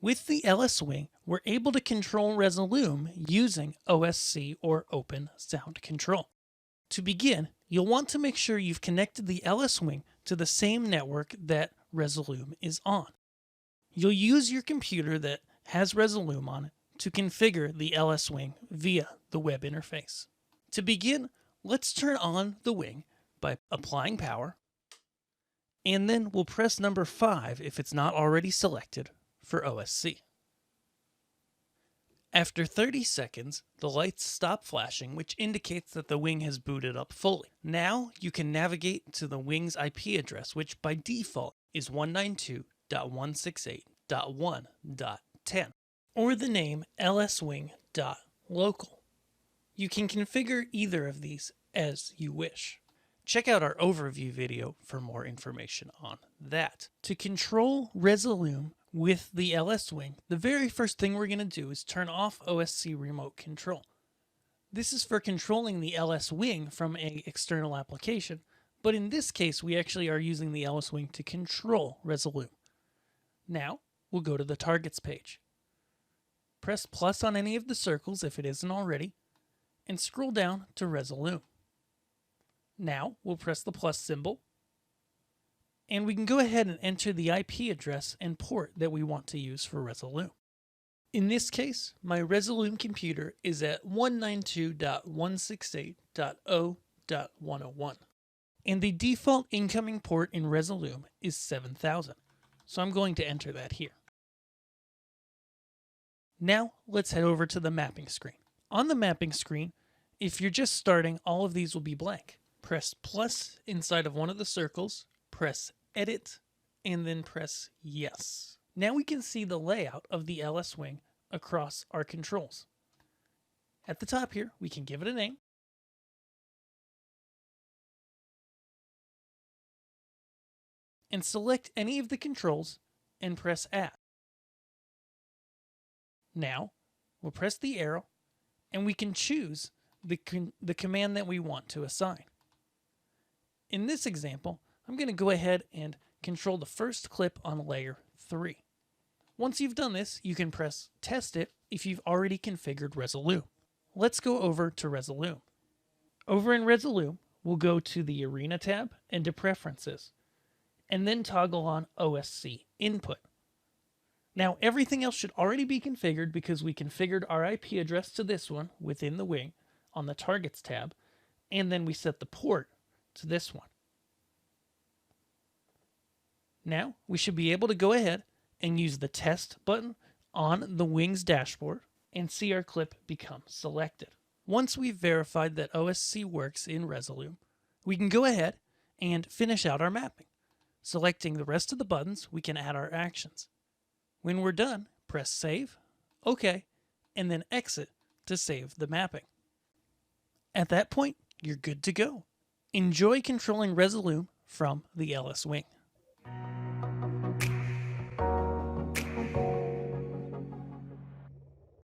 With the LS Wing, we're able to control Resolume using OSC or Open Sound Control. To begin, you'll want to make sure you've connected the LS Wing to the same network that Resolume is on. You'll use your computer that has Resolume on it to configure the LS Wing via the web interface. To begin, let's turn on the wing by applying power, and then we'll press number 5 if it's not already selected for OSC. After 30 seconds, the lights stop flashing, which indicates that the wing has booted up fully. Now you can navigate to the wing's IP address, which by default is 192.168.1.10, or the name lswing.local. You can configure either of these as you wish. Check out our overview video for more information on that. To control Resolume with the LS Wing, the very first thing we're going to do is turn off OSC remote control. This is for controlling the LS Wing from an external application, but in this case we actually are using the LS Wing to control Resolume. Now we'll go to the targets page. Press plus on any of the circles if it isn't already, and scroll down to Resolume. Now we'll press the plus symbol, and we can go ahead and enter the IP address and port that we want to use for Resolume. In this case, my Resolume computer is at 192.168.0.101, and the default incoming port in Resolume is 7000, so I'm going to enter that here. Now let's head over to the mapping screen. On the mapping screen, if you're just starting, all of these will be blank. Press plus inside of one of the circles, press edit, and then press yes. Now we can see the layout of the LS Wing across our controls. At the top here, we can give it a name. And select any of the controls and press add. Now we'll press the arrow and we can choose the command that we want to assign. In this example, I'm going to go ahead and control the first clip on layer 3. Once you've done this, you can press test it if you've already configured Resolume. Let's go over to Resolume. Over in Resolume, we'll go to the Arena tab and to Preferences, and then toggle on OSC Input. Now everything else should already be configured because we configured our IP address to this one within the wing on the Targets tab, and then we set the port to this one. Now we should be able to go ahead and use the test button on the wing's dashboard and see our clip become selected. Once we've verified that OSC works in Resolume, we can go ahead and finish out our mapping. Selecting the rest of the buttons, we can add our actions. When we're done, press Save, OK, and then Exit to save the mapping. At that point, you're good to go. Enjoy controlling Resolume from the LS Wing.